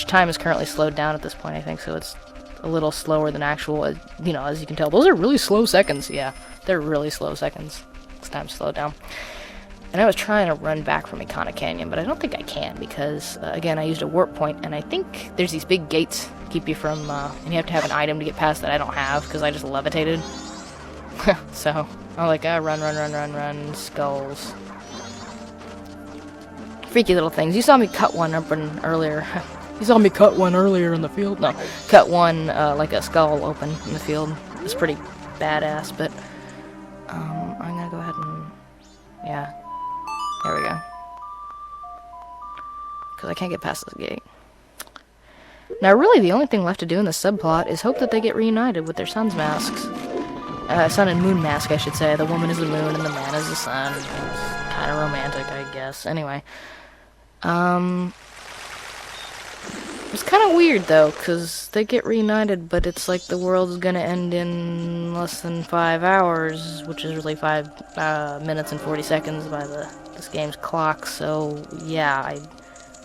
time is currently slowed down at this point, I think, so it's a little slower than actual, you know, as you can tell. Those are really slow seconds, yeah. They're really slow seconds. It's time to slow down. And I was trying to run back from Ikana Canyon, but I don't think I can, because, again, I used a warp point, and I think there's these big gates keep you from, and you have to have an item to get past that I don't have, because I just levitated. So, I'm like, run, skulls. Freaky little things. You saw me cut one open earlier. You saw me cut one earlier in the field? No, cut one, like a skull open in the field. It's pretty badass, but, I'm gonna go ahead and, yeah. There we go. Because I can't get past this gate. Now, really, the only thing left to do in this subplot is hope that they get reunited with their sun's masks. Sun and moon mask, I should say. The woman is the moon and the man is the sun. It's kind of romantic, I guess. Anyway. It's kind of weird, though, because they get reunited, but it's like the world's gonna end in less than 5 hours, which is really 5 minutes and 40 seconds by this game's clock, so yeah,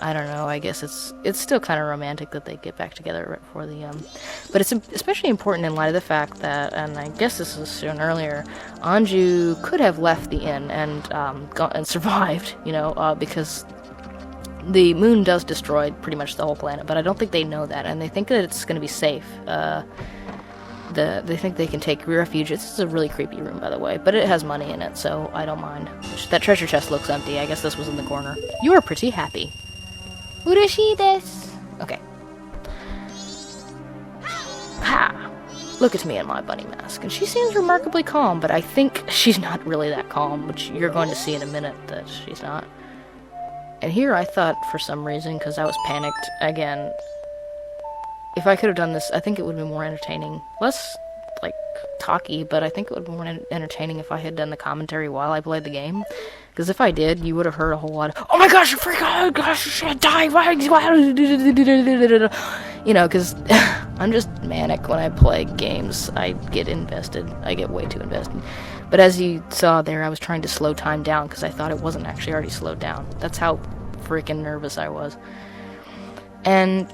I don't know, I guess it's still kind of romantic that they get back together right before the, but it's especially important in light of the fact that, and I guess this was shown earlier, Anju could have left the inn and, and survived, you know, because the moon does destroy pretty much the whole planet, but I don't think they know that, and they think that it's going to be safe. They think they can take refuge. This is a really creepy room, by the way, but it has money in it, so I don't mind. That treasure chest looks empty. I guess this was in the corner. You are pretty happy. Ureshi desu. Okay. Ha! Look at me in my bunny mask. And she seems remarkably calm, but I think she's not really that calm, which you're going to see in a minute that she's not. And here I thought, for some reason, because I was panicked, again, if I could have done this, I think it would have been more entertaining. Less, like, talky, but I think it would have been more entertaining if I had done the commentary while I played the game. Because if I did, you would have heard a whole lot of, oh my gosh, freak, oh gosh, shit, die, you know, because I'm just manic when I play games. I get invested. I get way too invested. But as you saw there, I was trying to slow time down because I thought it wasn't actually already slowed down. That's how freaking nervous I was. And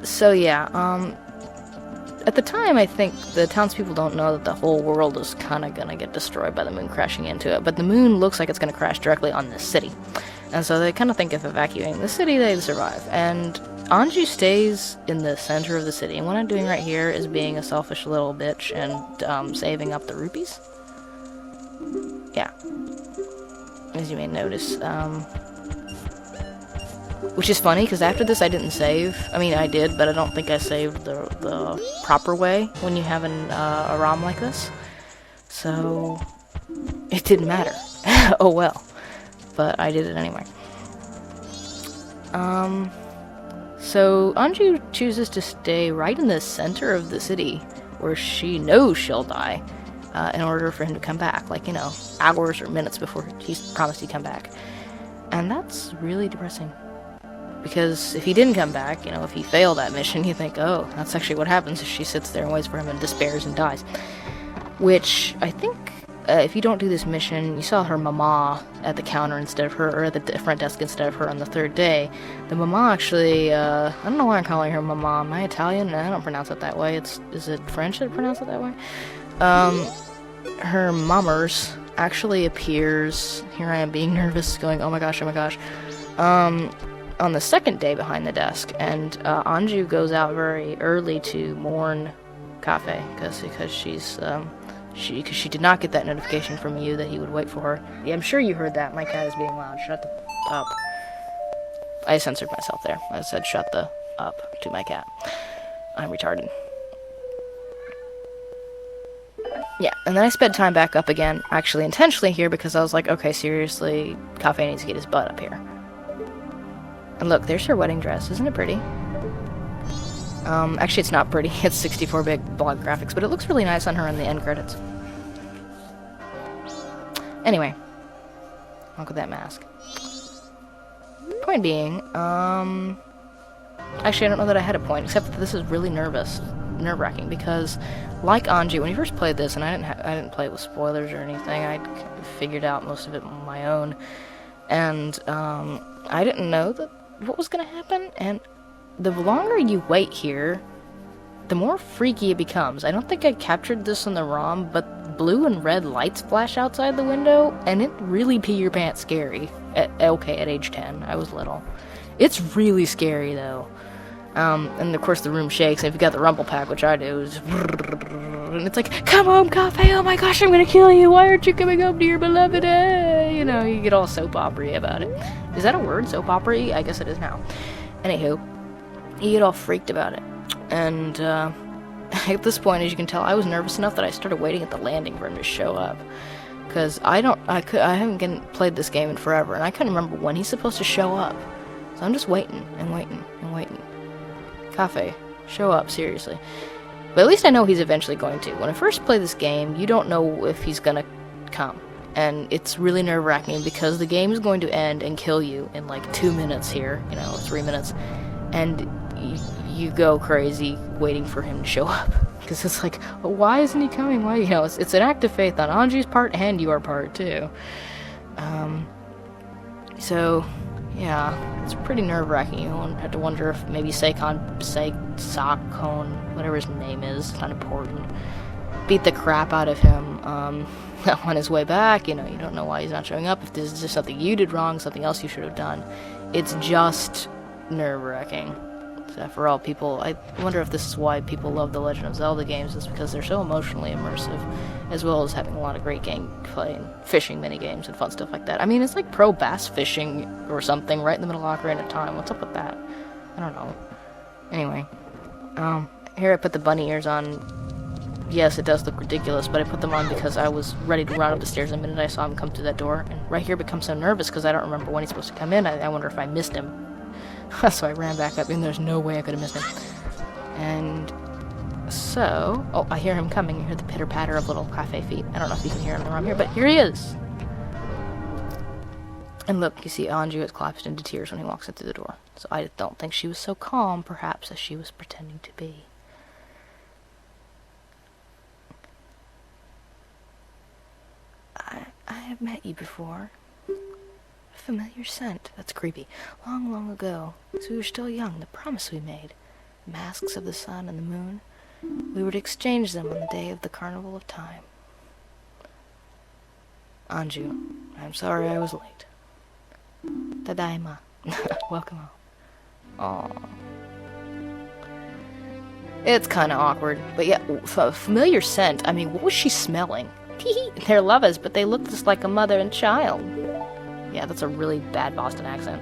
so yeah, at the time I think the townspeople don't know that the whole world is kind of gonna get destroyed by the moon crashing into it, but the moon looks like it's gonna crash directly on this city. And so they kind of think of evacuating the city, they'd survive. And Anju stays in the center of the city, and what I'm doing right here is being a selfish little bitch and saving up the rupees. Yeah. As you may notice, which is funny, because after this I didn't save. I mean, I did, but I don't think I saved the proper way when you have a ROM like this. So, it didn't matter. Oh well. But I did it anyway. So Anju chooses to stay right in the center of the city, where she knows she'll die, in order for him to come back, like, you know, hours or minutes before he's promised he'd come back. And that's really depressing. Because if he didn't come back, you know, if he failed that mission, you think, oh, that's actually what happens if she sits there and waits for him and despairs and dies. Which, I think, if you don't do this mission, you saw her mama at the counter instead of her, or at the front desk instead of her on the third day. The mama actually, I don't know why I'm calling her mama. Am I Italian? I don't pronounce it that way. Is it French that pronounce it that way? Her mammers actually appears, here I am being nervous, going, oh my gosh, on the second day behind the desk, and Anju goes out very early to mourn Kafei, because she's, because she did not get that notification from you that he would wait for her. Yeah, I'm sure you heard that. My cat is being loud. Shut the up. I censored myself there. I said shut the up to my cat. I'm retarded. Yeah, and then I sped time back up again, actually intentionally here, because I was like, okay, seriously, Kafei needs to get his butt up here. And look, there's her wedding dress. Isn't it pretty? Actually, it's not pretty. It's 64-bit block graphics, but it looks really nice on her in the end credits. Anyway, look at that mask. Point being, actually, I don't know that I had a point, except that this is really nerve-wracking, because, like Anju, when you first played this, and I didn't play it with spoilers or anything, I figured out most of it on my own, and, I didn't know what was gonna happen, and the longer you wait here, the more freaky it becomes. I don't think I captured this in the ROM, but blue and red lights flash outside the window, and it really pee your pants scary. At age 10. I was little. It's really scary, though. And of course the room shakes, and if you got the rumble pack, which I do, and it's like, come home, Kafei, oh my gosh, I'm gonna kill you, why aren't you coming home to your beloved? You know, you get all soap opera-y about it. Is that a word, soap opera-y? I guess it is now. Anywho, you get all freaked about it. And, at this point, as you can tell, I was nervous enough that I started waiting at the landing for him to show up. Because I haven't played this game in forever, and I couldn't remember when he's supposed to show up. So I'm just waiting, and waiting, and waiting. Kafei, show up, seriously. But at least I know he's eventually going to. When I first play this game, you don't know if he's gonna come. And it's really nerve-wracking because the game is going to end and kill you in like 2 minutes here, 3 minutes. And you go crazy waiting for him to show up. Because it's like, well, why isn't he coming? Why? It's an act of faith on Anju's part and your part, too. So, yeah, it's pretty nerve-wracking. You have to wonder if maybe Sakon, whatever his name is, not important, beat the crap out of him on his way back. You don't know why he's not showing up. If this is just something you did wrong, something else you should have done. It's just nerve-wracking. So for all people, I wonder if this is why people love the Legend of Zelda games, is because they're so emotionally immersive, as well as having a lot of great gameplay and fishing mini-games and fun stuff like that. I mean, it's like pro bass fishing or something right in the middle of Ocarina of Time. What's up with that? I don't know. Anyway, here I put the bunny ears on. Yes, it does look ridiculous, but I put them on because I was ready to run up the stairs the minute I saw him come through that door, and right here I become so nervous because I don't remember when he's supposed to come in. I wonder if I missed him. So I ran back up, and there's no way I could have missed him. And so, oh, I hear him coming. You hear the pitter-patter of little Kafei feet. I don't know if you can hear him around here, but here he is. And look, you see Anju has collapsed into tears when he walks in through the door. So I don't think she was so calm, perhaps, as she was pretending to be. I have met you before. Familiar scent. That's creepy. Long, long ago, as we were still young, the promise we made. Masks of the sun and the moon. We would exchange them on the day of the Carnival of Time. Anju, I'm sorry I was late. Tadaima. Welcome home. Aww. It's kind of awkward, but yeah, familiar scent. I mean, what was she smelling? They're lovers, but they look just like a mother and child. Yeah, that's a really bad Boston accent.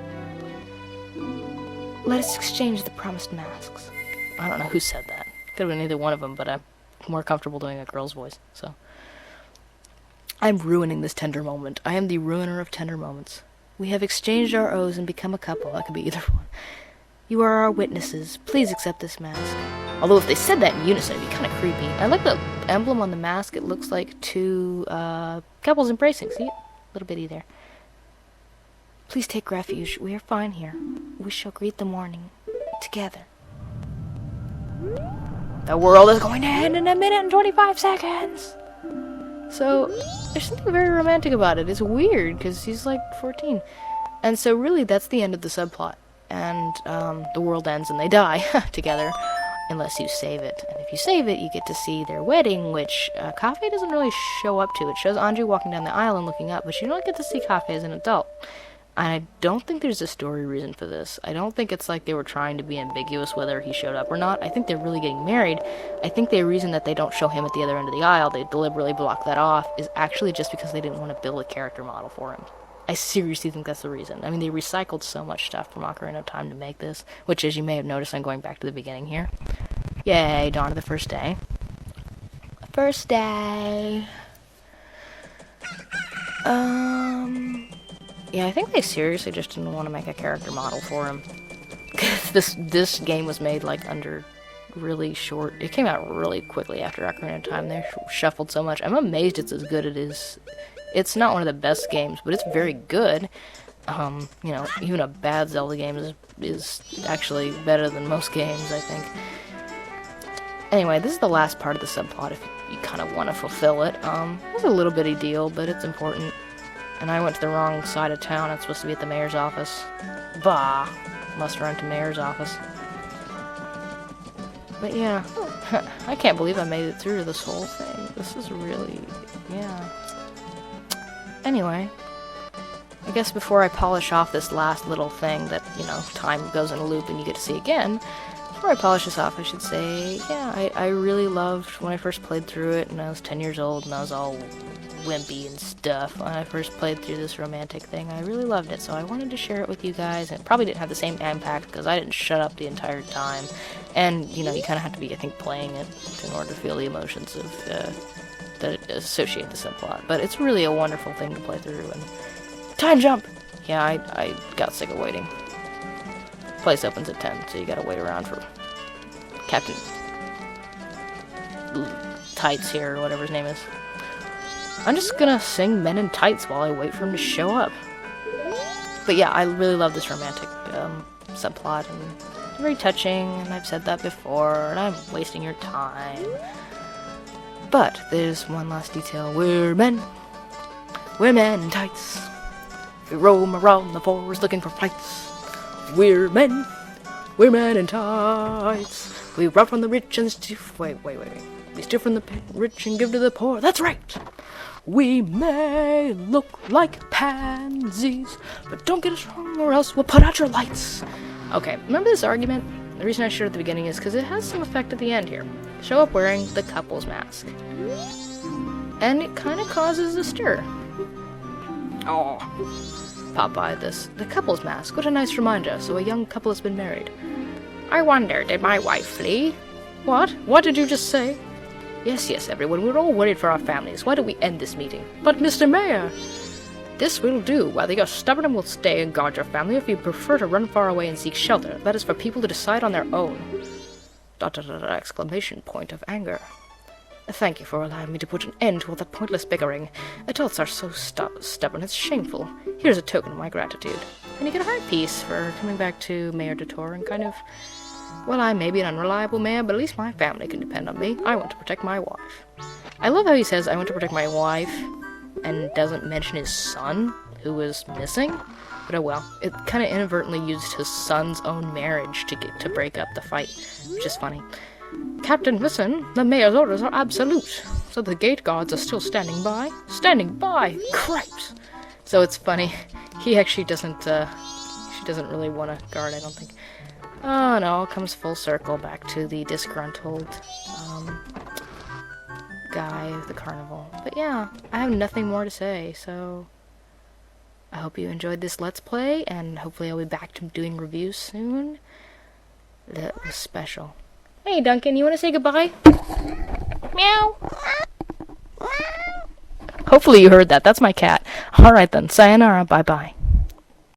Let us exchange the promised masks. I don't know who said that. Could have been either one of them, but I'm more comfortable doing a girl's voice, so. I'm ruining this tender moment. I am the ruiner of tender moments. We have exchanged our oaths and become a couple. That could be either one. You are our witnesses. Please accept this mask. Although if they said that in unison, it'd be kind of creepy. I like the emblem on the mask. It looks like two couples embracing. See? A little bitty there. Please take refuge. We are fine here. We shall greet the morning together. The world is going to end in 1 minute and 25 seconds. So, there's something very romantic about it. It's weird, because he's like 14. And so really, that's the end of the subplot. And the world ends and they die together. Unless you save it. And if you save it, you get to see their wedding, which Kafei doesn't really show up to. It shows Anju walking down the aisle and looking up, but you don't get to see Kafei as an adult. I don't think there's a story reason for this. I don't think it's like they were trying to be ambiguous whether he showed up or not. I think they're really getting married. I think the reason that they don't show him at the other end of the aisle, they deliberately block that off, is actually just because they didn't want to build a character model for him. I seriously think that's the reason. I mean, they recycled so much stuff from Ocarina of Time to make this, which, as you may have noticed, I'm going back to the beginning here. Yay, dawn of the first day. First day. Yeah, I think they seriously just didn't want to make a character model for him. This game was made, like, under really short... It came out really quickly after Ocarina of Time. They shuffled so much. I'm amazed it's as good as it is. It's not one of the best games, but it's very good. You know, even a bad Zelda game is actually better than most games, I think. Anyway, this is the last part of the subplot if you kind of want to fulfill it. It's a little bitty deal, but it's important. And I went to the wrong side of town. I'm supposed to be at the mayor's office. Bah! Must run to mayor's office. But yeah, I can't believe I made it through this whole thing. This is really, yeah. Anyway, I guess before I polish off this last little thing that, you know, time goes in a loop and you get to see again, before I polish this off, I should say, yeah, I really loved when I first played through it, and I was 10 years old, and I was all wimpy and stuff when I first played through this romantic thing. I really loved it, so I wanted to share it with you guys, and it probably didn't have the same impact because I didn't shut up the entire time, and, you know, you kind of have to be, I think, playing it in order to feel the emotions of, that associate the subplot, but it's really a wonderful thing to play through, and time jump! Yeah, I got sick of waiting. Place opens at 10, so you gotta wait around for Captain Tights here, or whatever his name is. I'm just gonna sing Men in Tights while I wait for him to show up. But yeah, I really love this romantic subplot, and it's very touching, and I've said that before, and I'm wasting your time. But there's one last detail. We're men in tights. We roam around the forest looking for fights. We're men in tights. We rob from the rich and wait. We steal from the rich and give to the poor. That's right. We may look like pansies, but don't get us wrong or else we'll put out your lights. Okay, remember this argument? The reason I shared at the beginning is because it has some effect at the end here. Show up wearing the couple's mask. And it kind of causes a stir. Oh. Pop by this. The couple's mask. What a nice reminder. So a young couple has been married. I wonder, did my wife flee? What? What did you just say? Yes, everyone. We're all worried for our families. Why don't we end this meeting? But, Mr. Mayor! This will do. Whether you're stubborn and will stay and guard your family, or if you prefer to run far away and seek shelter, that is for people to decide on their own. ... exclamation point of anger. Thank you for allowing me to put an end to all that pointless bickering. Adults are so stubborn, it's shameful. Here's a token of my gratitude. And you get a heart piece for coming back to Mayor Detour and kind of... Well, I may be an unreliable mayor, but at least my family can depend on me. I want to protect my wife. I love how he says, I want to protect my wife, and doesn't mention his son, who was missing. But oh well, it kind of inadvertently used his son's own marriage to break up the fight, which is funny. Captain, listen, the mayor's orders are absolute. So the gate guards are still standing by? Standing by! Cripes! So it's funny, he actually doesn't, she doesn't really want to guard, I don't think. Oh, and it all comes full circle back to the disgruntled, guy of the carnival. But yeah, I have nothing more to say, so... I hope you enjoyed this Let's Play, and hopefully I'll be back to doing reviews soon. That was special. Hey, Duncan, you want to say goodbye? Meow! Hopefully you heard that. That's my cat. Alright then, sayonara, bye-bye.